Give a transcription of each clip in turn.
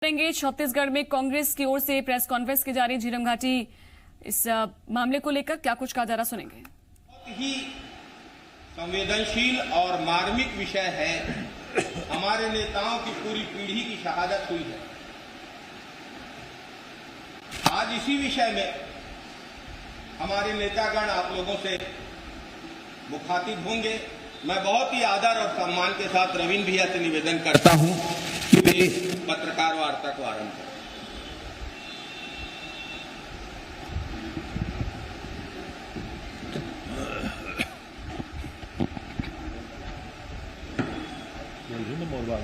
करेंगे। छत्तीसगढ़ में कांग्रेस की ओर से प्रेस कॉन्फ्रेंस की जा रही झीरम घाटी इस मामले को लेकर क्या कुछ कहा जा रहा, सुनेंगे। बहुत ही संवेदनशील और मार्मिक विषय है। हमारे नेताओं की पूरी पीढ़ी की शहादत हुई है। आज इसी विषय में हमारे नेतागण आप लोगों से मुखातिब होंगे। मैं बहुत ही आदर और सम्मान के साथ रवीन भैया से निवेदन करता हूं कि वे पत्रकार वार्ता को आरंभ करें। और बात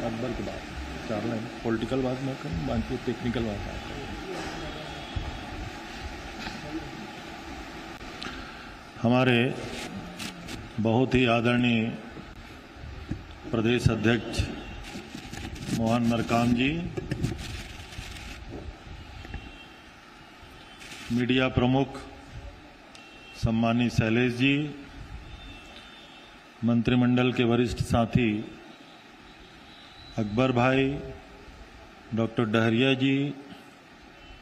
अकबर की बात 4 लाइन पॉलिटिकल बात ना करें, बाकी टेक्निकल बात है। हमारे बहुत ही आदरणीय प्रदेश अध्यक्ष मोहन मरकाम जी, मीडिया प्रमुख सम्मानित शैलेश जी, मंत्रिमंडल के वरिष्ठ साथी अकबर भाई, डॉक्टर डहरिया जी,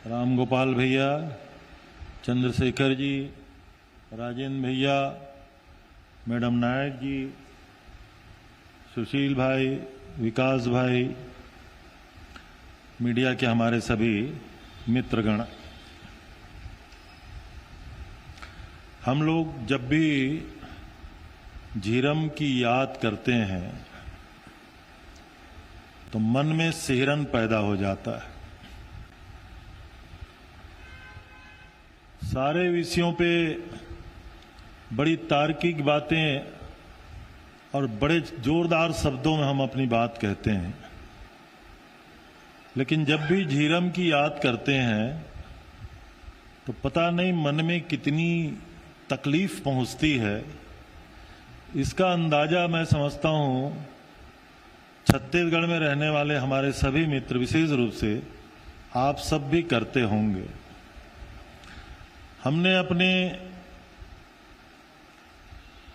राम गोपाल भैया, चंद्रशेखर जी, राजेंद्र भैया, मैडम नायक जी, सुशील भाई, विकास भाई, मीडिया के हमारे सभी मित्रगण, हम लोग जब भी झीरम की याद करते हैं तो मन में सिहरन पैदा हो जाता है। सारे विषयों पे बड़ी तार्किक बातें और बड़े जोरदार शब्दों में हम अपनी बात कहते हैं, लेकिन जब भी झीरम की याद करते हैं तो पता नहीं मन में कितनी तकलीफ पहुंचती है। इसका अंदाजा मैं समझता हूं छत्तीसगढ़ में रहने वाले हमारे सभी मित्र, विशेष रूप से आप सब भी करते होंगे। हमने अपने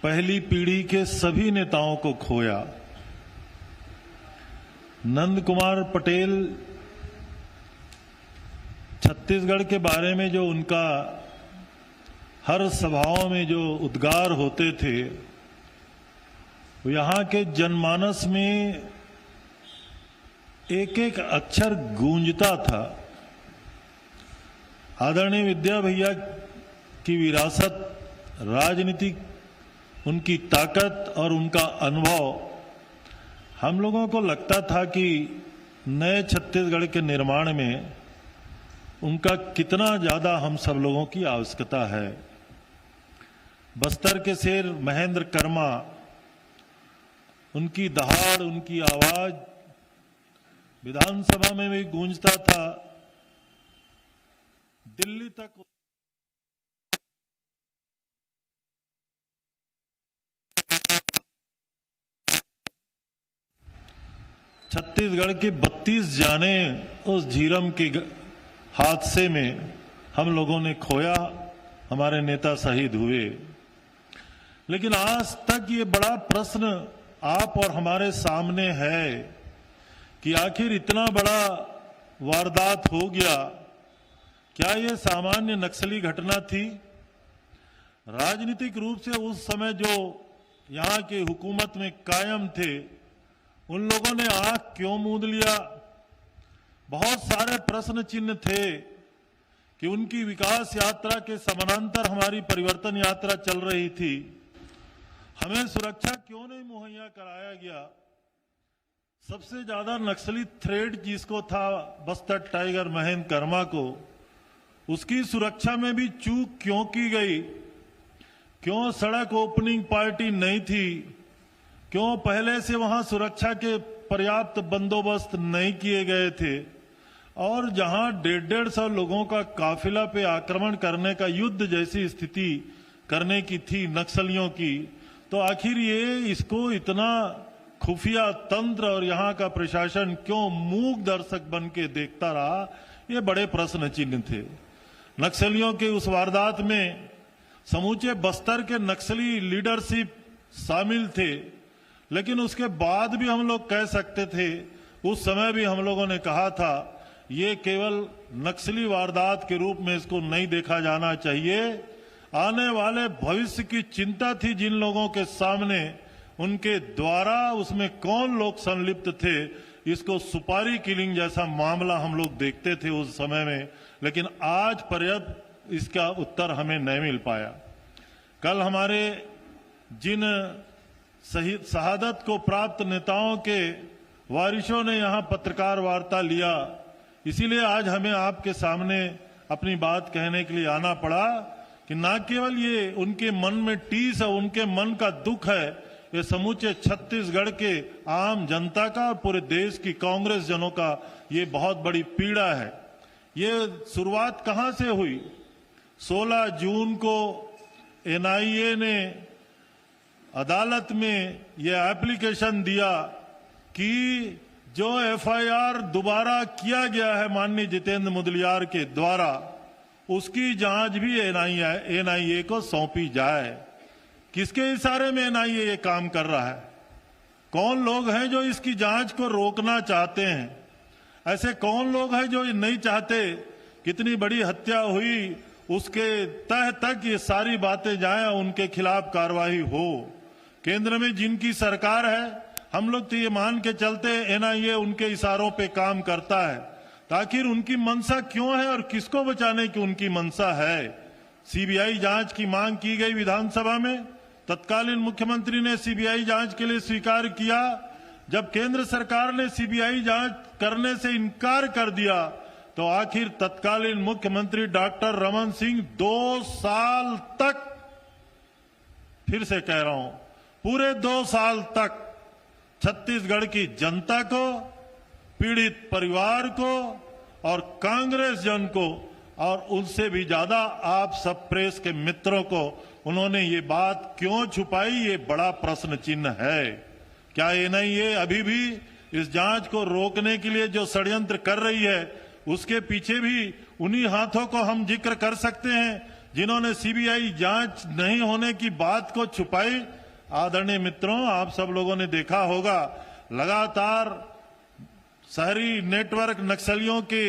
पहली पीढ़ी के सभी नेताओं को खोया। नंद कुमार पटेल, छत्तीसगढ़ के बारे में जो उनका हर सभाओं में जो उद्गार होते थे, यहां के जनमानस में एक एक अक्षर गूंजता था। आदरणीय विद्या भैया की विरासत, राजनीतिक उनकी ताकत और उनका अनुभव, हम लोगों को लगता था कि नए छत्तीसगढ़ के निर्माण में उनका कितना ज्यादा हम सब लोगों की आवश्यकता है। बस्तर के शेर महेंद्र कर्मा, उनकी दहाड़, उनकी आवाज विधानसभा में भी गूंजता था, दिल्ली तक। छत्तीसगढ़ की 32 जाने उस झीरम के हादसे में हम लोगों ने खोया, हमारे नेता शहीद हुए। लेकिन आज तक ये बड़ा प्रश्न आप और हमारे सामने है कि आखिर इतना बड़ा वारदात हो गया, क्या ये सामान्य नक्सली घटना थी? राजनीतिक रूप से उस समय जो यहां की हुकूमत में कायम थे, उन लोगों ने आंख क्यों मूंद लिया? बहुत सारे प्रश्न चिन्ह थे कि उनकी विकास यात्रा के समानांतर हमारी परिवर्तन यात्रा चल रही थी। हमें सुरक्षा क्यों नहीं मुहैया कराया गया? सबसे ज्यादा नक्सली थ्रेट जिसको था बस्तर टाइगर महेंद्र कर्मा को, उसकी सुरक्षा में भी चूक क्यों की गई? क्यों सड़क ओपनिंग पार्टी नहीं थी? क्यों पहले से वहां सुरक्षा के पर्याप्त बंदोबस्त नहीं किए गए थे? और जहां 150 लोगों का काफिला पे आक्रमण करने का, युद्ध जैसी स्थिति करने की थी नक्सलियों की, तो आखिर ये इसको इतना खुफिया तंत्र और यहां का प्रशासन क्यों मूक दर्शक बन के देखता रहा? ये बड़े प्रश्न चिन्ह थे। नक्सलियों के उस वारदात में समूचे बस्तर के नक्सली लीडरशिप शामिल थे, लेकिन उसके बाद भी हम लोग कह सकते थे उस समय भी हम लोगों ने कहा था ये केवल नक्सली वारदात के रूप में इसको नहीं देखा जाना चाहिए। आने वाले भविष्य की चिंता थी जिन लोगों के सामने, उनके द्वारा उसमें कौन लोग संलिप्त थे। इसको सुपारी किलिंग जैसा मामला हम लोग देखते थे उस समय में, लेकिन आज पर्याप्त इसका उत्तर हमें नहीं मिल पाया। कल हमारे जिन शहादत को प्राप्त नेताओं के वारिसों ने यहाँ पत्रकार वार्ता लिया, इसीलिए आज हमें आपके सामने अपनी बात कहने के लिए आना पड़ा कि ना केवल ये उनके मन में टीस है, उनके मन का दुख है, ये समूचे छत्तीसगढ़ के आम जनता का और पूरे देश की कांग्रेस जनों का ये बहुत बड़ी पीड़ा है। ये शुरुआत कहां से हुई? 16 जून को एनआईए ने अदालत में यह एप्लीकेशन दिया कि जो एफआईआर दोबारा किया गया है माननीय जितेंद्र मुदलियार के द्वारा, उसकी जांच भी एनआईए को सौंपी जाए। किसके इशारे में एनआईए ये काम कर रहा है? कौन लोग हैं जो इसकी जांच को रोकना चाहते हैं? ऐसे कौन लोग हैं जो ये नहीं चाहते कितनी बड़ी हत्या हुई उसके तह तक ये सारी बातें जाएं, उनके खिलाफ कार्रवाई हो। केंद्र में जिनकी सरकार है, हम लोग तो ये मान के चलते एनआईए उनके इशारों पे काम करता है। आखिर उनकी मंशा क्यों है और किसको बचाने की उनकी मंशा है? सीबीआई जांच की मांग की गई विधानसभा में, तत्कालीन मुख्यमंत्री ने सीबीआई जांच के लिए स्वीकार किया। जब केंद्र सरकार ने सीबीआई जांच करने से इनकार कर दिया तो आखिर तत्कालीन मुख्यमंत्री डॉक्टर रमन सिंह 2 साल तक, फिर से कह रहा हूं, पूरे 2 साल तक छत्तीसगढ़ की जनता को, पीड़ित परिवार को और कांग्रेस जन को और उनसे भी ज्यादा आप सब प्रेस के मित्रों को उन्होंने ये बात क्यों छुपाई? ये बड़ा प्रश्न चिन्ह है। क्या एनआईए अभी भी इस जांच को रोकने के लिए जो षड्यंत्र कर रही है, उसके पीछे भी उन्हीं हाथों को हम जिक्र कर सकते हैं जिन्होंने सीबीआई जांच नहीं होने की बात को छुपाई? आदरणीय मित्रों, आप सब लोगों ने देखा होगा लगातार शहरी नेटवर्क नक्सलियों के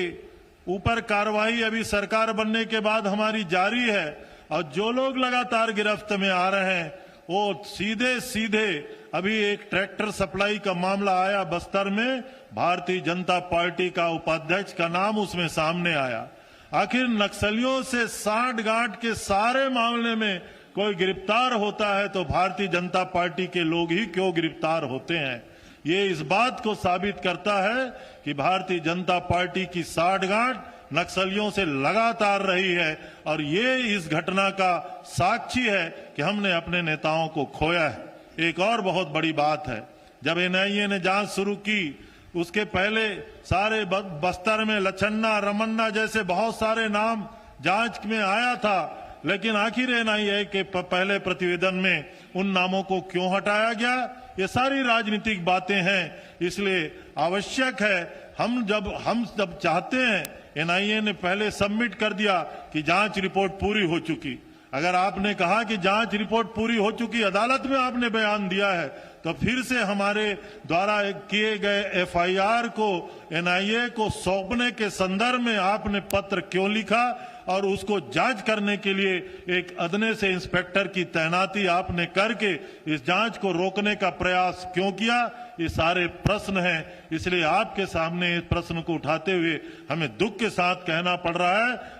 ऊपर कार्रवाई अभी सरकार बनने के बाद हमारी जारी है और जो लोग लगातार गिरफ्त में आ रहे हैं वो सीधे सीधे, अभी एक ट्रैक्टर सप्लाई का मामला आया बस्तर में, भारतीय जनता पार्टी का उपाध्यक्ष का नाम उसमें सामने आया। आखिर नक्सलियों से साठ-गांठ के सारे मामले में कोई गिरफ्तार होता है तो भारतीय जनता पार्टी के लोग ही क्यों गिरफ्तार होते हैं? ये इस बात को साबित करता है कि भारतीय जनता पार्टी की साठगांठ नक्सलियों से लगातार रही है और ये इस घटना का साक्षी है कि हमने अपने नेताओं को खोया है। एक और बहुत बड़ी बात है, जब एनआईए ने जांच शुरू की उसके पहले सारे बस्तर में लछन्ना, रमन्ना जैसे बहुत सारे नाम जांच में आया था, लेकिन आखिर एनआईए के पहले प्रतिवेदन में उन नामों को क्यों हटाया गया? ये सारी राजनीतिक बातें हैं। इसलिए आवश्यक है हम जब चाहते हैं, एनआईए ने पहले सबमिट कर दिया कि जांच रिपोर्ट पूरी हो चुकी। अगर आपने कहा कि जांच रिपोर्ट पूरी हो चुकी, अदालत में आपने बयान दिया है, तो फिर से हमारे द्वारा किए गए एफआईआर को एनआईए को सौंपने के संदर्भ में आपने पत्र क्यों लिखा और उसको जांच करने के लिए एक अदने से इंस्पेक्टर की तैनाती आपने करके इस जांच को रोकने का प्रयास क्यों किया? ये सारे प्रश्न हैं। इसलिए आपके सामने इस प्रश्न को उठाते हुए हमें दुख के साथ कहना पड़ रहा है,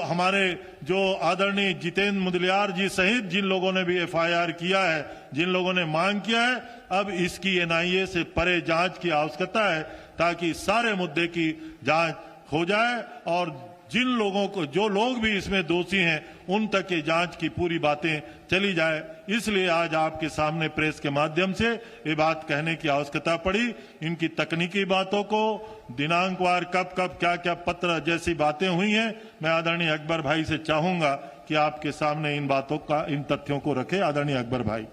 हमारे जो आदरणीय जितेंद्र मुदलियार जी सहित जिन लोगों ने भी एफआईआर किया है, जिन लोगों ने मांग किया है, अब इसकी एनआईए से परे जांच की आवश्यकता है ताकि सारे मुद्दे की जांच हो जाए और जिन लोगों को, जो लोग भी इसमें दोषी हैं, उन तक ये जांच की पूरी बातें चली जाए। इसलिए आज आपके सामने प्रेस के माध्यम से ये बात कहने की आवश्यकता पड़ी। इनकी तकनीकी बातों को, दिनांकवार कब कब क्या क्या पत्र जैसी बातें हुई हैं, मैं आदरणीय अकबर भाई से चाहूंगा कि आपके सामने इन बातों का, इन तथ्यों को रखे। आदरणीय अकबर भाई।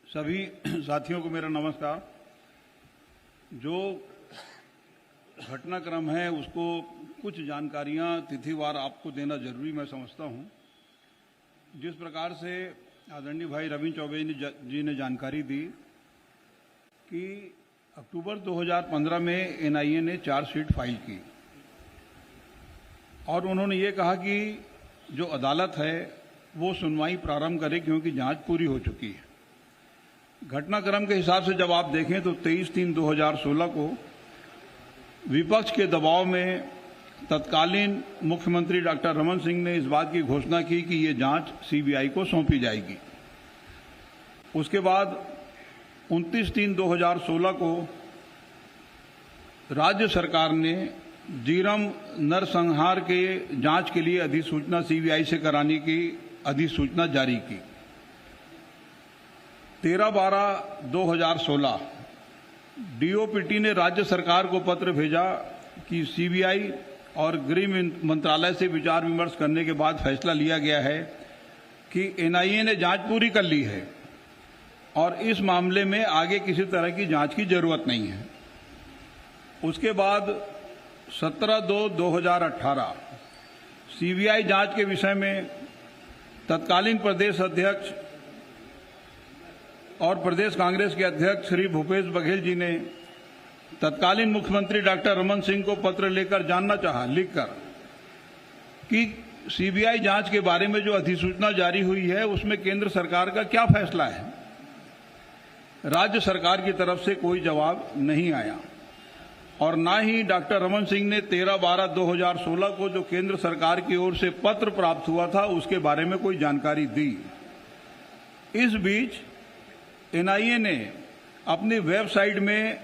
सभी साथियों को मेरा नमस्कार। जो घटनाक्रम है उसको कुछ जानकारियां तिथिवार आपको देना जरूरी मैं समझता हूं। जिस प्रकार से आदरणीय भाई रविंद्र चौबे जी ने जानकारी दी कि अक्टूबर 2015 में एनआईए ने चार्जशीट फाइल की और उन्होंने ये कहा कि जो अदालत है वो सुनवाई प्रारंभ करे क्योंकि जांच पूरी हो चुकी है। घटनाक्रम के हिसाब से जब आप देखें तो 23/3/2016 को विपक्ष के दबाव में तत्कालीन मुख्यमंत्री डॉक्टर रमन सिंह ने इस बात की घोषणा की कि ये जांच सीबीआई को सौंपी जाएगी। उसके बाद 29/3/2016 को राज्य सरकार ने जीरम नरसंहार के जांच के लिए अधिसूचना सीबीआई से कराने की अधिसूचना जारी की। 13/12/2016 डीओपीटी ने राज्य सरकार को पत्र भेजा कि सीबीआई और गृह मंत्रालय से विचार विमर्श करने के बाद फैसला लिया गया है कि एनआईए ने जांच पूरी कर ली है और इस मामले में आगे किसी तरह की जांच की जरूरत नहीं है। उसके बाद 17/2/2018 सीबीआई जांच के विषय में तत्कालीन प्रदेश अध्यक्ष और प्रदेश कांग्रेस के अध्यक्ष श्री भूपेश बघेल जी ने तत्कालीन मुख्यमंत्री डॉक्टर रमन सिंह को पत्र लेकर जानना चाहा लिखकर कि सीबीआई जांच के बारे में जो अधिसूचना जारी हुई है उसमें केंद्र सरकार का क्या फैसला है। राज्य सरकार की तरफ से कोई जवाब नहीं आया और ना ही डॉक्टर रमन सिंह ने 13/12/2016 को जो केंद्र सरकार की ओर से पत्र प्राप्त हुआ था उसके बारे में कोई जानकारी दी। इस बीच एनआईए ने अपनी वेबसाइट में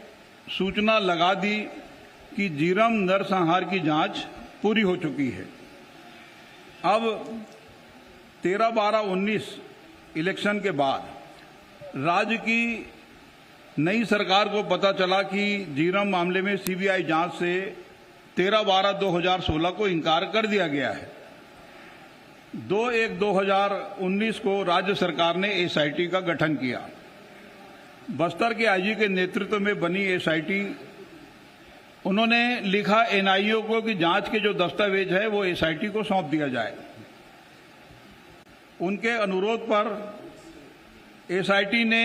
सूचना लगा दी कि जीरम नरसंहार की जांच पूरी हो चुकी है। अब 13/12/19 इलेक्शन के बाद राज्य की नई सरकार को पता चला कि जीरम मामले में सीबीआई जांच से 13/12/2016 को इनकार कर दिया गया है। 2/1/2019 को राज्य सरकार ने एसआईटी का गठन किया। बस्तर के आईजी के नेतृत्व में बनी एसआईटी उन्होंने लिखा एनआईए को कि जांच के जो दस्तावेज है वो एसआईटी को सौंप दिया जाए। उनके अनुरोध पर एसआईटी ने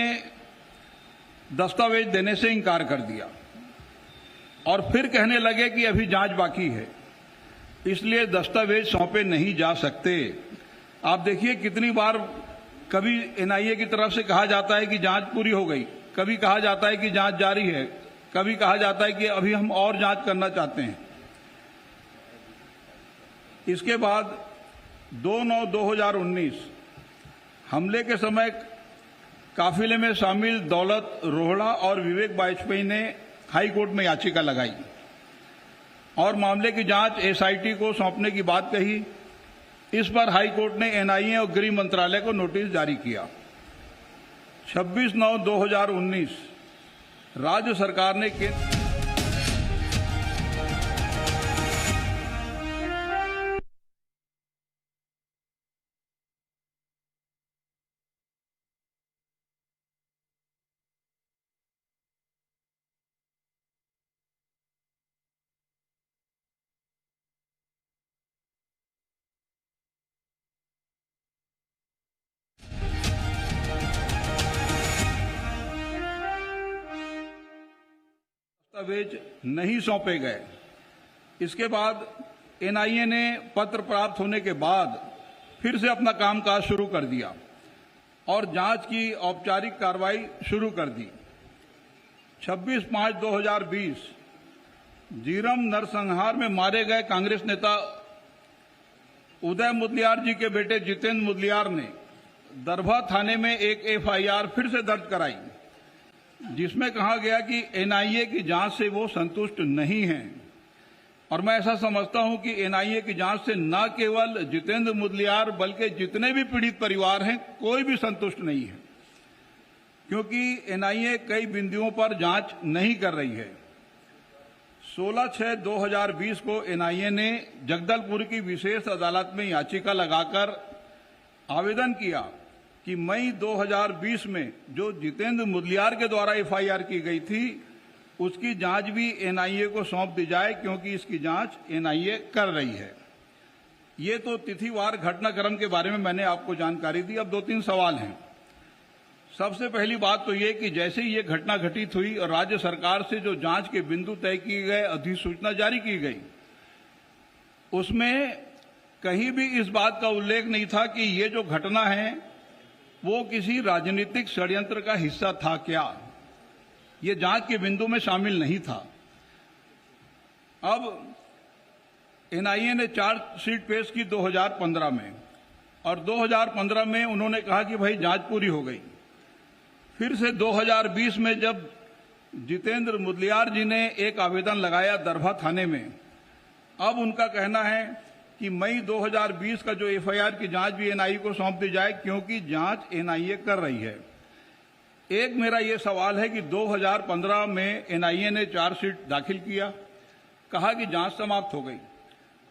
दस्तावेज देने से इनकार कर दिया और फिर कहने लगे कि अभी जांच बाकी है, इसलिए दस्तावेज सौंपे नहीं जा सकते। आप देखिए कितनी बार कभी एनआईए की तरफ से कहा जाता है कि जांच पूरी हो गई, कभी कहा जाता है कि जांच जारी है, कभी कहा जाता है कि अभी हम और जांच करना चाहते हैं। इसके बाद 2/9/2019 हमले के समय काफिले में शामिल दौलत रोहड़ा और विवेक वाजपेयी ने हाई कोर्ट में याचिका लगाई और मामले की जांच एसआईटी को सौंपने की बात कही। इस पर हाई कोर्ट ने एनआईए और गृह मंत्रालय को नोटिस जारी किया। 26/9/2019 राज्य सरकार ने दस्तावेज नहीं सौंपे गए। इसके बाद एनआईए ने पत्र प्राप्त होने के बाद फिर से अपना कामकाज शुरू कर दिया और जांच की औपचारिक कार्रवाई शुरू कर दी। 26/5/2020 जीरम नरसंहार में मारे गए कांग्रेस नेता उदय मुदलियार जी के बेटे जितेंद्र मुदलियार ने दरभा थाने में एक एफआईआर फिर से दर्ज कराई, जिसमें कहा गया कि एनआईए की जांच से वो संतुष्ट नहीं हैं और मैं ऐसा समझता हूं कि एनआईए की जांच से न केवल जितेंद्र मुदलियार बल्कि जितने भी पीड़ित परिवार हैं कोई भी संतुष्ट नहीं है, क्योंकि एनआईए कई बिंदुओं पर जांच नहीं कर रही है। 16/6/2020 को एनआईए ने जगदलपुर की विशेष अदालत में याचिका लगाकर आवेदन किया कि मई 2020 में जो जितेंद्र मुदलियार के द्वारा एफआईआर की गई थी उसकी जांच भी एनआईए को सौंप दी जाए, क्योंकि इसकी जांच एनआईए कर रही है। ये तो तिथिवार घटनाक्रम के बारे में मैंने आपको जानकारी दी। अब 2-3 सवाल हैं। सबसे पहली बात तो ये कि जैसे ही ये घटना घटित हुई और राज्य सरकार से जो जांच के बिंदु तय किए गए, अधिसूचना जारी की गई, उसमें कहीं भी इस बात का उल्लेख नहीं था कि ये जो घटना है वो किसी राजनीतिक षड्यंत्र का हिस्सा था क्या। ये जांच के बिंदु में शामिल नहीं था। अब एनआईए ने चार्जशीट पेश की 2015 में, और 2015 में उन्होंने कहा कि भाई जांच पूरी हो गई। फिर से 2020 में जब जितेंद्र मुदलियार जी ने एक आवेदन लगाया दरभा थाने में, अब उनका कहना है कि मई 2020 का जो एफआईआर की जांच भी एनआईए को सौंप दी जाए, क्योंकि जांच एनआईए कर रही है। एक मेरा ये सवाल है कि 2015 में एनआईए ने चार्जशीट दाखिल किया, कहा कि जांच समाप्त हो गई।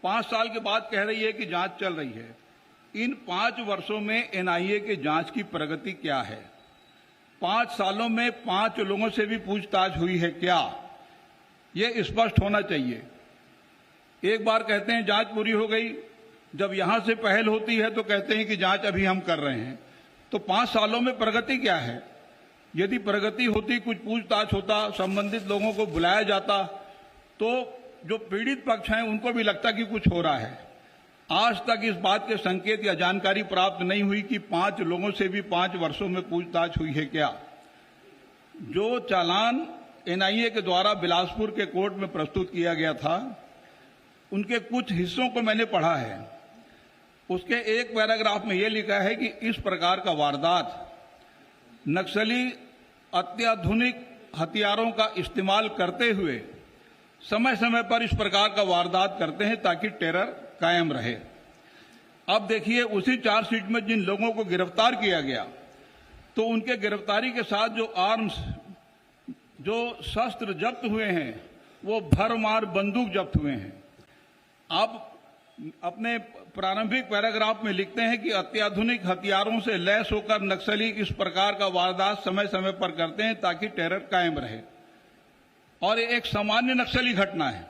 5 साल के बाद कह रही है कि जांच चल रही है। इन 5 वर्षों में एनआईए की जांच की प्रगति क्या है? 5 सालों में 5 लोगों से भी पूछताछ हुई है क्या? ये स्पष्ट होना चाहिए। एक बार कहते हैं जांच पूरी हो गई, जब यहां से पहल होती है तो कहते हैं कि जांच अभी हम कर रहे हैं। तो 5 सालों में प्रगति क्या है? यदि प्रगति होती, कुछ पूछताछ होता, संबंधित लोगों को बुलाया जाता, तो जो पीड़ित पक्ष हैं उनको भी लगता कि कुछ हो रहा है। आज तक इस बात के संकेत या जानकारी प्राप्त नहीं हुई कि 5 लोगों से भी 5 वर्षों में पूछताछ हुई है क्या। जो चालान एनआईए के द्वारा बिलासपुर के कोर्ट में प्रस्तुत किया गया था, उनके कुछ हिस्सों को मैंने पढ़ा है। उसके एक पैराग्राफ में यह लिखा है कि इस प्रकार का वारदात नक्सली अत्याधुनिक हथियारों का इस्तेमाल करते हुए समय समय पर इस प्रकार का वारदात करते हैं ताकि टेरर कायम रहे। अब देखिए, उसी चार्जशीट में जिन लोगों को गिरफ्तार किया गया, तो उनके गिरफ्तारी के साथ जो आर्म्स, जो शस्त्र जब्त हुए हैं, वो भरमार बंदूक जब्त हुए हैं। आप अपने प्रारंभिक पैराग्राफ में लिखते हैं कि अत्याधुनिक हथियारों से लैस होकर नक्सली इस प्रकार का वारदात समय समय पर करते हैं ताकि टेरर कायम रहे। और एक सामान्य नक्सली घटना है।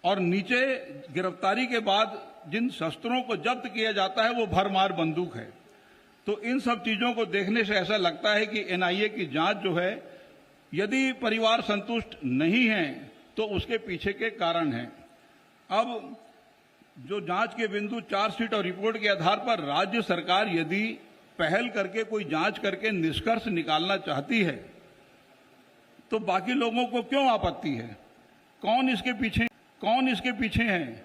और नीचे गिरफ्तारी के बाद जिन शस्त्रों को जब्त किया जाता है वो भरमार बंदूक है। तो इन सब चीजों को देखने से ऐसा लगता है कि एनआईए की जांच जो है, यदि परिवार संतुष्ट नहीं है तो उसके पीछे के कारण हैं। अब जो जांच के बिंदु, चार्जशीट और रिपोर्ट के आधार पर राज्य सरकार यदि पहल करके कोई जांच करके निष्कर्ष निकालना चाहती है, तो बाकी लोगों को क्यों आपत्ति है? कौन इसके पीछे हैं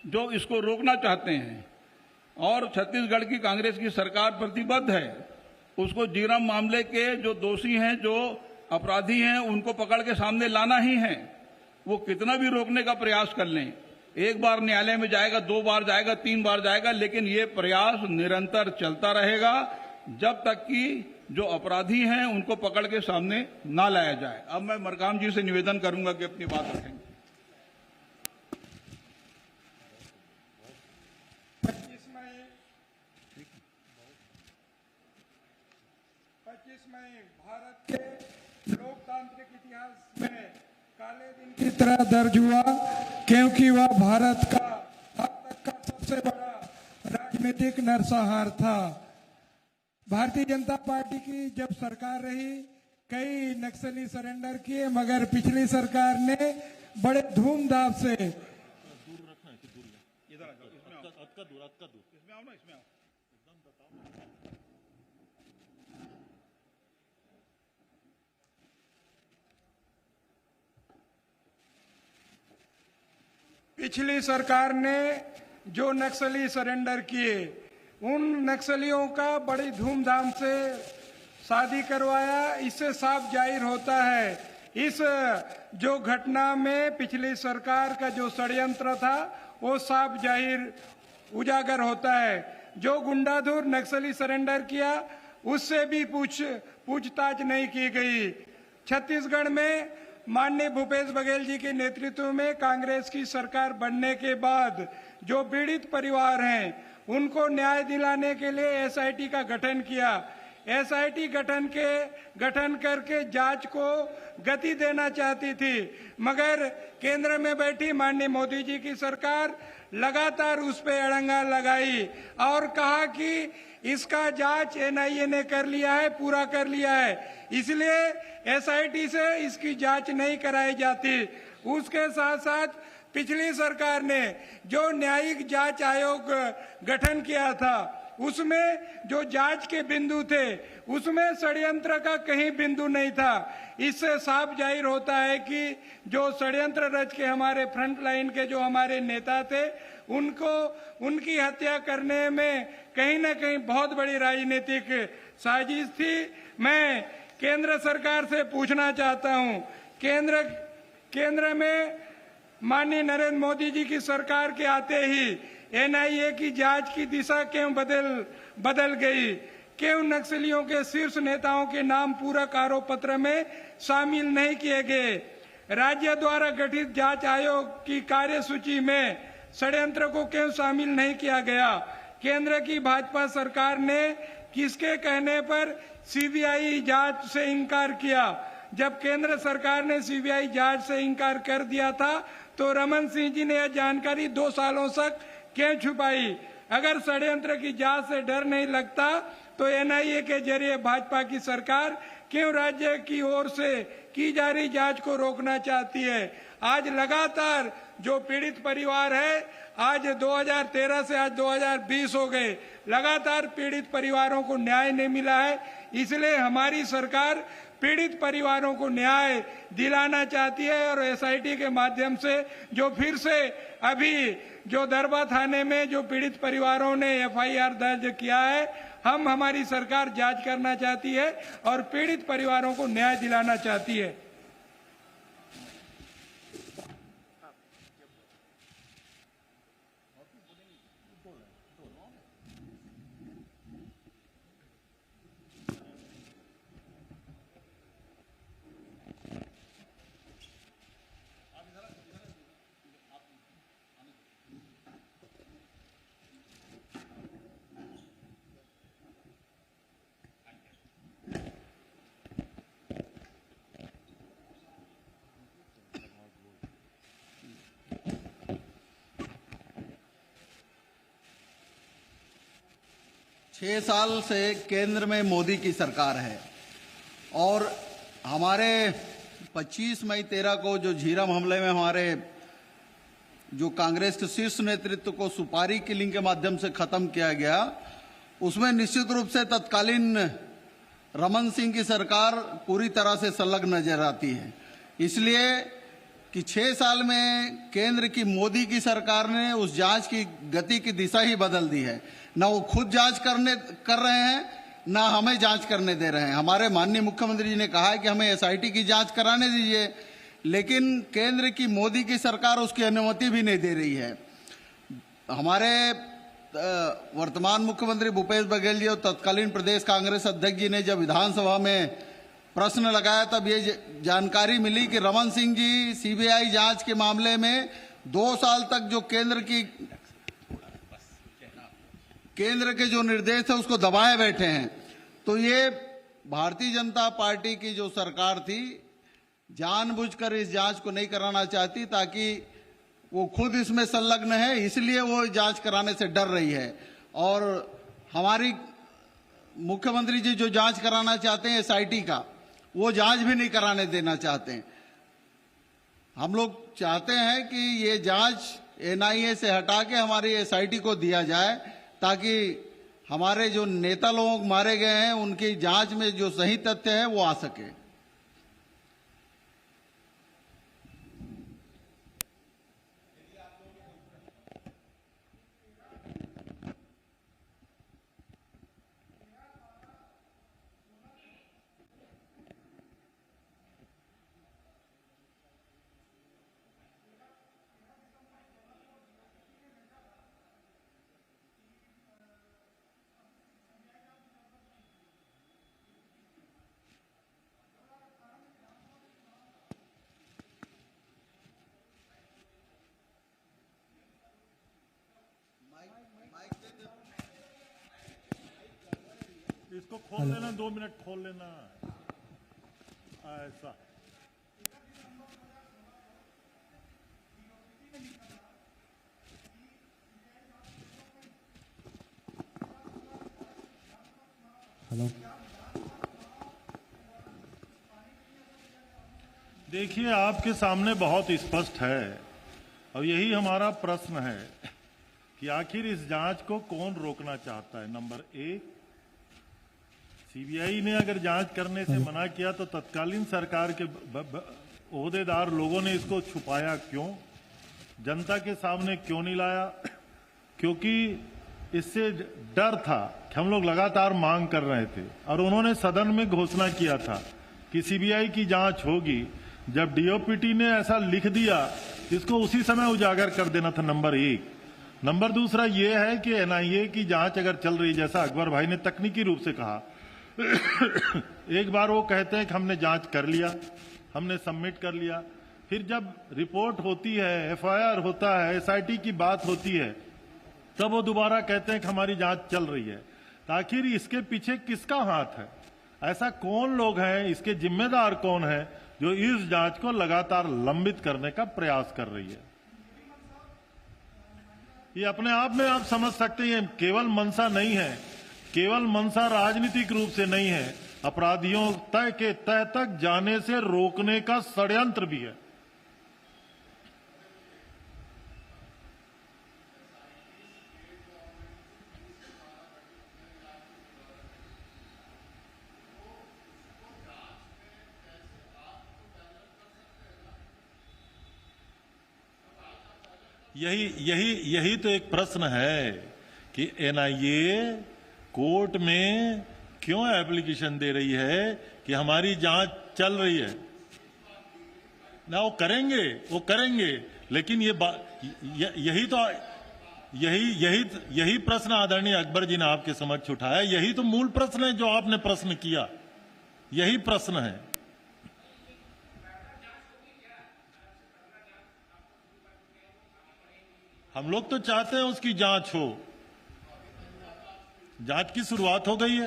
जो इसको रोकना चाहते हैं? और छत्तीसगढ़ की कांग्रेस की सरकार प्रतिबद्ध है उसको जीरम मामले के जो दोषी हैं, जो अपराधी हैं, उनको पकड़ के सामने लाना ही है। वो कितना भी रोकने का प्रयास कर लें, एक बार न्यायालय में जाएगा, 2 बार जाएगा, 3 बार जाएगा, लेकिन ये प्रयास निरंतर चलता रहेगा जब तक कि जो अपराधी हैं उनको पकड़ के सामने ना लाया जाए। अब मैं मरकाम जी से निवेदन करूंगा कि अपनी बात रखें। 25 मई भारत के लोकतांत्रिक इतिहास में काले दिन की तरह दर्ज हुआ, क्योंकि वह भारत का अब तक का सबसे बड़ा राजनीतिक नरसंहार था। भारतीय जनता पार्टी की जब सरकार रही, कई नक्सली सरेंडर किए, मगर पिछली सरकार ने बड़े धूमधाम से पिछली सरकार ने जो नक्सली सरेंडर किए, उन नक्सलियों का बड़ी धूमधाम से शादी करवाया। इससे साफ जाहिर होता है इस जो घटना में पिछली सरकार का जो षड्यंत्र था वो साफ जाहिर उजागर होता है। जो गुंडाधुर नक्सली सरेंडर किया उससे भी पूछताछ नहीं की गई। छत्तीसगढ़ में माननीय भूपेश बघेल जी के नेतृत्व में कांग्रेस की सरकार बनने के बाद जो पीड़ित परिवार हैं उनको न्याय दिलाने के लिए एसआईटी का गठन किया। एसआईटी गठन करके जांच को गति देना चाहती थी, मगर केंद्र में बैठी माननीय मोदी जी की सरकार लगातार उस पे अड़ंगा लगाई और कहा कि इसका जांच एनआईए ने कर लिया है, पूरा कर लिया है, इसलिए एसआईटी से इसकी जांच नहीं कराई जाती। उसके साथ साथ पिछली सरकार ने जो न्यायिक जांच आयोग गठन किया था, उसमें जो जांच के बिंदु थे उसमें षड्यंत्र का कहीं बिंदु नहीं था। इससे साफ जाहिर होता है कि जो षड्यंत्र रच के हमारे फ्रंट लाइन के जो हमारे नेता थे उनकी हत्या करने में कहीं ना कहीं बहुत बड़ी राजनीतिक साजिश थी। मैं केंद्र सरकार से पूछना चाहता हूं, केंद्र में माननीय नरेंद्र मोदी जी की सरकार के आते ही एनआईए की जांच की दिशा क्यों बदल गई? क्यों नक्सलियों के शीर्ष नेताओं के नाम पूरक आरोप पत्र में शामिल नहीं किए गए? राज्य द्वारा गठित जांच आयोग की कार्यसूची में षड्यंत्र को क्यों शामिल नहीं किया गया? केंद्र की भाजपा सरकार ने किसके कहने पर सीबीआई जांच से इनकार किया? जब केंद्र सरकार ने सीबीआई जांच से इनकार कर दिया था तो रमन सिंह जी ने यह जानकारी 2 सालों तक क्यों छुपाई? अगर षड्यंत्र की जांच से डर नहीं लगता तो एनआईए के जरिए भाजपा की सरकार क्यों राज्य की ओर से की जा रही जांच को रोकना चाहती है? आज लगातार जो पीड़ित परिवार है, आज 2013 से आज 2020 हो गए, लगातार पीड़ित परिवारों को न्याय नहीं मिला है। इसलिए हमारी सरकार पीड़ित परिवारों को न्याय दिलाना चाहती है और एसआईटी के माध्यम से जो फिर से अभी जो दरबा थाने में जो पीड़ित परिवारों ने एफआईआर दर्ज किया है, हमारी सरकार जांच करना चाहती है और पीड़ित परिवारों को न्याय दिलाना चाहती है। 6 साल से केंद्र में मोदी की सरकार है और हमारे 25 मई 13 को जो झीरम हमले में हमारे जो कांग्रेस के शीर्ष नेतृत्व को सुपारी किलिंग के माध्यम से खत्म किया गया, उसमें निश्चित रूप से तत्कालीन रमन सिंह की सरकार पूरी तरह से संलग्न नजर आती है। इसलिए कि 6 साल में केंद्र की मोदी की सरकार ने उस जांच की गति की दिशा ही बदल दी है। ना वो खुद जांच कर रहे हैं, ना हमें जांच करने दे रहे हैं। हमारे माननीय मुख्यमंत्री जी ने कहा है कि हमें एसआईटी की जांच कराने दीजिए, लेकिन केंद्र की मोदी की सरकार उसकी अनुमति भी नहीं दे रही है। हमारे वर्तमान मुख्यमंत्री भूपेश बघेल जी और तत्कालीन प्रदेश कांग्रेस अध्यक्ष जी ने जब विधानसभा में प्रश्न लगाया, तब ये जानकारी मिली कि रमन सिंह जी सीबीआई जांच के मामले में 2 साल तक जो केंद्र के जो निर्देश है उसको दबाए बैठे हैं। तो ये भारतीय जनता पार्टी की जो सरकार थी जानबूझकर इस जांच को नहीं कराना चाहती, ताकि वो खुद इसमें संलग्न है, इसलिए वो जांच कराने से डर रही है। और हमारी मुख्यमंत्री जी जो जांच कराना चाहते हैं एसआईटी का, वो जांच भी नहीं कराने देना चाहते हैं। हम लोग चाहते हैं कि ये जांच एनआईए से हटा के हमारी एसआईटी को दिया जाए, ताकि हमारे जो नेता लोग मारे गए हैं उनकी जांच में जो सही तथ्य है वो आ सके। इसको खोल लेना, 2 मिनट खोल लेना, ऐसा। हेलो, देखिए, आपके सामने बहुत स्पष्ट है और यही हमारा प्रश्न है कि आखिर इस जांच को कौन रोकना चाहता है। नंबर 1, सीबीआई ने अगर जांच करने से मना किया तो तत्कालीन सरकार के ओहदेदार लोगों ने इसको छुपाया क्यों, जनता के सामने क्यों नहीं लाया? क्योंकि इससे डर था कि हम लोग लगातार मांग कर रहे थे और उन्होंने सदन में घोषणा किया था कि सीबीआई की जांच होगी। जब डीओपीटी ने ऐसा लिख दिया, इसको उसी समय उजागर कर देना था। नंबर 1। नंबर दूसरा ये है कि एनआईए की जांच अगर चल रही, जैसा अकबर भाई ने तकनीकी रूप से कहा, एक बार वो कहते हैं कि हमने जांच कर लिया, हमने सबमिट कर लिया, फिर जब रिपोर्ट होती है, एफआईआर होता है, एसआईटी की बात होती है, तब वो दोबारा कहते हैं कि हमारी जांच चल रही है। आखिर इसके पीछे किसका हाथ है? ऐसा कौन लोग हैं, इसके जिम्मेदार कौन है जो इस जांच को लगातार लंबित करने का प्रयास कर रही है? ये अपने आप में आप समझ सकते हैं, केवल मंशा नहीं है, केवल मंशा राजनीतिक रूप से नहीं है, अपराधियों तय के तह तक जाने से रोकने का षड्यंत्र भी है। यही तो एक प्रश्न है कि एनआईए कोर्ट में क्यों एप्लीकेशन दे रही है कि हमारी जांच चल रही है ना। वो करेंगे, लेकिन यही प्रश्न आदरणीय अकबर जी ने आपके समक्ष उठाया। यही तो मूल प्रश्न है जो आपने प्रश्न किया, यही प्रश्न है। हम लोग तो चाहते हैं उसकी जांच हो, जांच की शुरुआत हो गई है।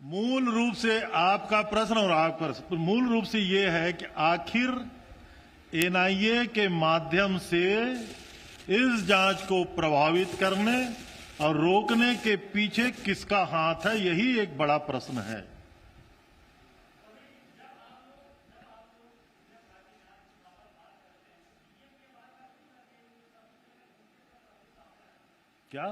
मूल रूप से आपका प्रश्न और आपका मूल रूप से यह है कि आखिर एनआईए के माध्यम से इस जांच को प्रभावित करने और रोकने के पीछे किसका हाथ है, यही एक बड़ा प्रश्न है। क्या?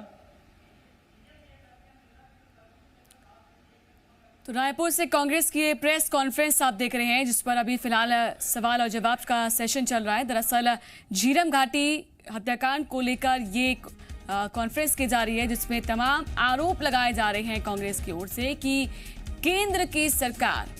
तो रायपुर से कांग्रेस की प्रेस कॉन्फ्रेंस आप देख रहे हैं, जिस पर अभी फिलहाल सवाल और जवाब का सेशन चल रहा है। दरअसल झीरम घाटी हत्याकांड को लेकर ये कॉन्फ्रेंस की जा रही है, जिसमें तमाम आरोप लगाए जा रहे हैं कांग्रेस की ओर से कि केंद्र की सरकार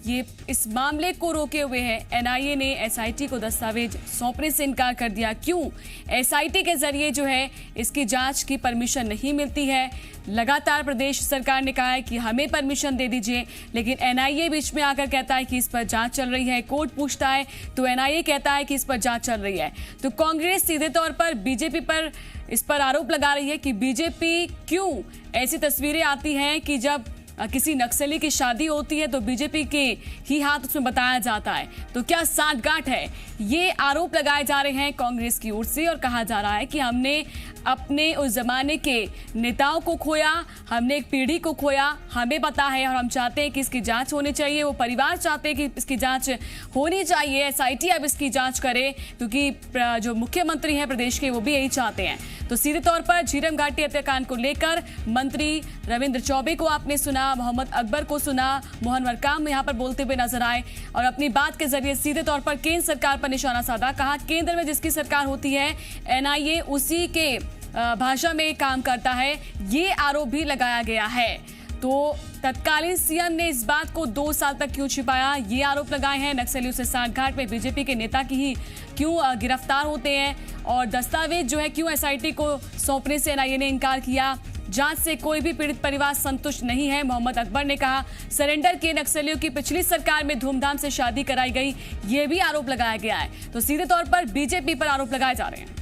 ये इस मामले को रोके हुए है। एनआईए ने एसआईटी को दस्तावेज सौंपने से इनकार कर दिया। क्यों? एसआईटी के जरिए जो है इसकी जांच की परमिशन नहीं मिलती है। लगातार प्रदेश सरकार ने कहा है कि हमें परमिशन दे दीजिए, लेकिन एनआईए बीच में आकर कहता है कि इस पर जांच चल रही है। कोर्ट पूछता है तो एनआईए कहता है कि इस पर जांच चल रही है। तो कांग्रेस सीधे तौर पर बीजेपी पर इस पर आरोप लगा रही है कि बीजेपी क्यों ऐसी तस्वीरें आती हैं कि जब किसी नक्सली की शादी होती है तो बीजेपी के ही हाथ उसमें बताया जाता है। तो क्या साठगांठ है? ये आरोप लगाए जा रहे हैं कांग्रेस की ओर से और कहा जा रहा है कि हमने अपने उस जमाने के नेताओं को खोया, हमने एक पीढ़ी को खोया, हमें पता है और हम चाहते हैं कि इसकी जांच होनी चाहिए। वो परिवार चाहते हैं कि इसकी जांच होनी चाहिए, एसआईटी अब इसकी जांच करे, क्योंकि जो मुख्यमंत्री हैं प्रदेश के वो भी यही चाहते हैं। तो सीधे तौर पर झीरम घाटी हत्याकांड को लेकर मंत्री रविंद्र चौबे को आपने सुना, मोहम्मद अकबर को सुना, मोहन मरकाम यहाँ पर बोलते हुए नजर आए और अपनी बात के जरिए सीधे तौर पर केंद्र सरकार पर निशाना साधा। कहा केंद्र में जिसकी सरकार होती है एनआईए उसी के भाषा में काम करता है, ये आरोप भी लगाया गया है। तो तत्कालीन सीएम ने इस बात को 2 साल तक क्यों छिपाया, ये आरोप लगाए हैं। नक्सलियों से साठगांठ में बीजेपी के नेता की ही क्यों गिरफ्तार होते हैं और दस्तावेज जो है क्यों एसआईटी को सौंपने से एनआईए ने इनकार किया। जांच से कोई भी पीड़ित परिवार संतुष्ट नहीं है। मोहम्मद अकबर ने कहा, सरेंडर किए नक्सलियों की पिछली सरकार में धूमधाम से शादी कराई गई, ये भी आरोप लगाया गया है। तो सीधे तौर पर बीजेपी पर आरोप लगाए जा रहे हैं।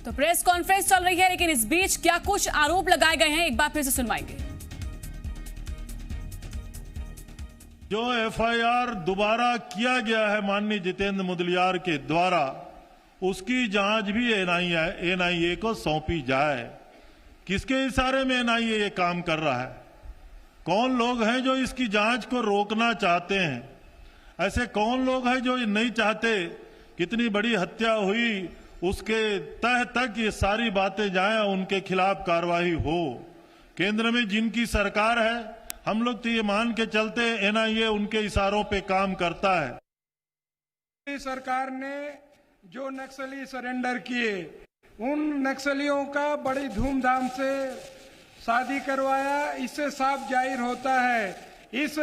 तो प्रेस कॉन्फ्रेंस चल रही है, लेकिन इस बीच क्या कुछ आरोप लगाए गए हैं, एक बार फिर से सुनवाएंगे। जो एफआईआर दोबारा किया गया है माननीय जितेंद्र मुदलियार के द्वारा, उसकी जांच भी एनआईए को सौंपी जाए। किसके इशारे में एनआईए ये काम कर रहा है? कौन लोग हैं जो इसकी जांच को रोकना चाहते हैं? ऐसे कौन लोग हैं जो नहीं चाहते कितनी बड़ी हत्या हुई उसके तह तक ये सारी बातें जाएं, उनके खिलाफ कार्रवाई हो। केंद्र में जिनकी सरकार है, हम लोग तो ये मान के चलते एनआईए उनके इशारों पे काम करता है। सरकार ने जो नक्सली सरेंडर किए, उन नक्सलियों का बड़ी धूमधाम से शादी करवाया। इससे साफ जाहिर होता है इस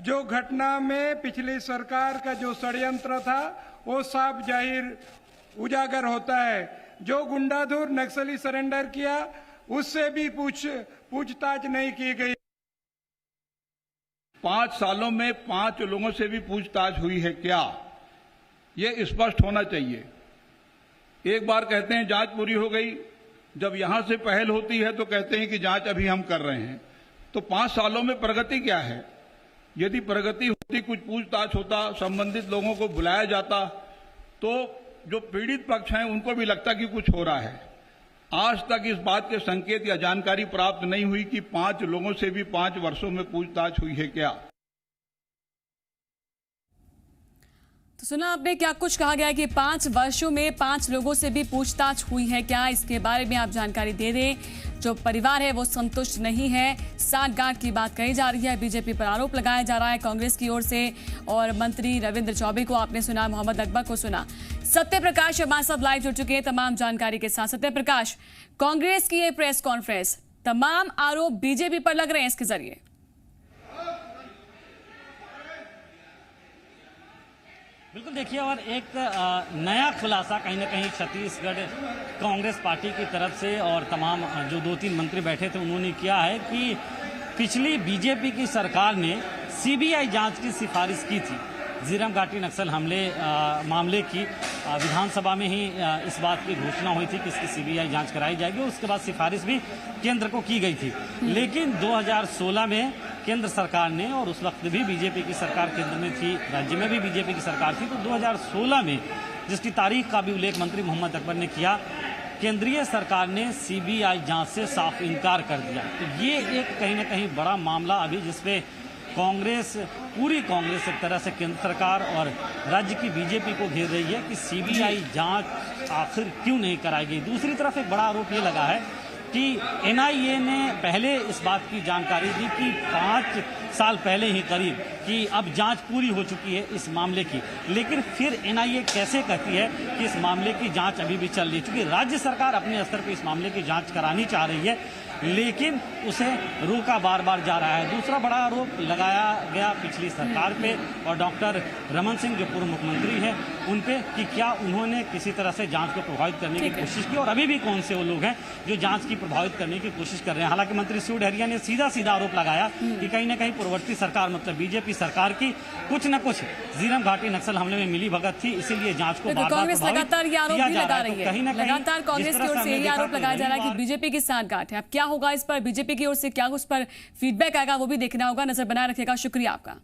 जो घटना में पिछली सरकार का जो षड्यंत्र था वो साफ जाहिर उजागर होता है। जो गुंडाधुर नक्सली सरेंडर किया उससे भी पूछताछ नहीं की गई। 5 सालों में 5 लोगों से भी पूछताछ हुई है क्या? ये स्पष्ट होना चाहिए। एक बार कहते हैं जांच पूरी हो गई, जब यहां से पहल होती है तो कहते हैं कि जांच अभी हम कर रहे हैं। तो 5 सालों में प्रगति क्या है? यदि प्रगति होती, कुछ पूछताछ होता, संबंधित लोगों को बुलाया जाता, तो जो पीड़ित पक्ष हैं उनको भी लगता कि कुछ हो रहा है। आज तक इस बात के संकेत या जानकारी प्राप्त नहीं हुई कि 5 लोगों से भी 5 वर्षों में पूछताछ हुई है क्या? तो सुना आपने क्या कुछ कहा गया कि 5 वर्षों में 5 लोगों से भी पूछताछ हुई है क्या? इसके बारे में आप जानकारी दे दें। जो परिवार है वो संतुष्ट नहीं है। साठगांठ की बात कही जा रही है, बीजेपी पर आरोप लगाया जा रहा है कांग्रेस की ओर से। और मंत्री रविंद्र चौबे को आपने सुना, मोहम्मद अकबर को सुना। सत्य प्रकाश हमारे साथ लाइव जुड़ चुके हैं तमाम जानकारी के साथ। सत्य प्रकाश, कांग्रेस की ये प्रेस कॉन्फ्रेंस, तमाम आरोप बीजेपी पर लग रहे हैं इसके जरिए। बिल्कुल, देखिए, और एक नया खुलासा कहीं ना कहीं छत्तीसगढ़ कांग्रेस पार्टी की तरफ से और तमाम जो 2-3 मंत्री बैठे थे उन्होंने किया है कि पिछली बीजेपी की सरकार ने सीबीआई जांच की सिफारिश की थी। झीरम घाटी नक्सल हमले मामले की विधानसभा में ही इस बात की घोषणा हुई थी कि इसकी सीबीआई जांच कराई जाएगी। उसके बाद सिफारिश भी केंद्र को की गई थी। लेकिन 2016 में केंद्र सरकार ने, और उस वक्त भी बीजेपी की सरकार केंद्र में थी, राज्य में भी बीजेपी की सरकार थी, तो 2016 में जिसकी तारीख का भी उल्लेख मंत्री मोहम्मद अकबर ने किया, केंद्रीय सरकार ने सीबीआई जांच से साफ इनकार कर दिया। तो ये एक कहीं ना कहीं बड़ा मामला अभी जिसपे कांग्रेस, पूरी कांग्रेस एक तरह से केंद्र सरकार और राज्य की बीजेपी को घेर रही है कि सीबीआई जांच आखिर क्यों नहीं कराई गई। दूसरी तरफ एक बड़ा आरोप ये लगा है कि एनआईए ने पहले इस बात की जानकारी दी कि 5 साल पहले ही करीब कि अब जांच पूरी हो चुकी है इस मामले की, लेकिन फिर एनआईए कैसे कहती है कि इस मामले की जांच अभी भी चल रही है? क्योंकि राज्य सरकार अपने स्तर पर इस मामले की जांच करानी चाह रही है, लेकिन उसे रोका बार बार जा रहा है। दूसरा बड़ा आरोप लगाया गया पिछली सरकार पे और डॉक्टर रमन सिंह जो पूर्व मुख्यमंत्री हैं उन पे कि क्या उन्होंने किसी तरह से जांच को प्रभावित करने की कोशिश की, और अभी भी कौन से वो लोग हैं जो जांच की प्रभावित करने की कोशिश कर रहे हैं। हालांकि मंत्री शिव डहरिया ने सीधा सीधा आरोप लगाया कि कहीं ना कहीं पूर्ववर्ती सरकार मतलब बीजेपी सरकार की कुछ न कुछ झीरम घाटी नक्सल हमले में मिली भगत थी, इसीलिए जांच को बार-बार कांग्रेस लगातार ये आरोप भी लगा रही है। कहीं ना कहीं लगातार कांग्रेस की ओर से ये आरोप लगाया जा रहा है कि बीजेपी की साठगांठ है। अब क्या होगा इस पर, बीजेपी की ओर से क्या उस पर फीडबैक आएगा वो भी देखना होगा। नजर बनाए रखिएगा। शुक्रिया आपका।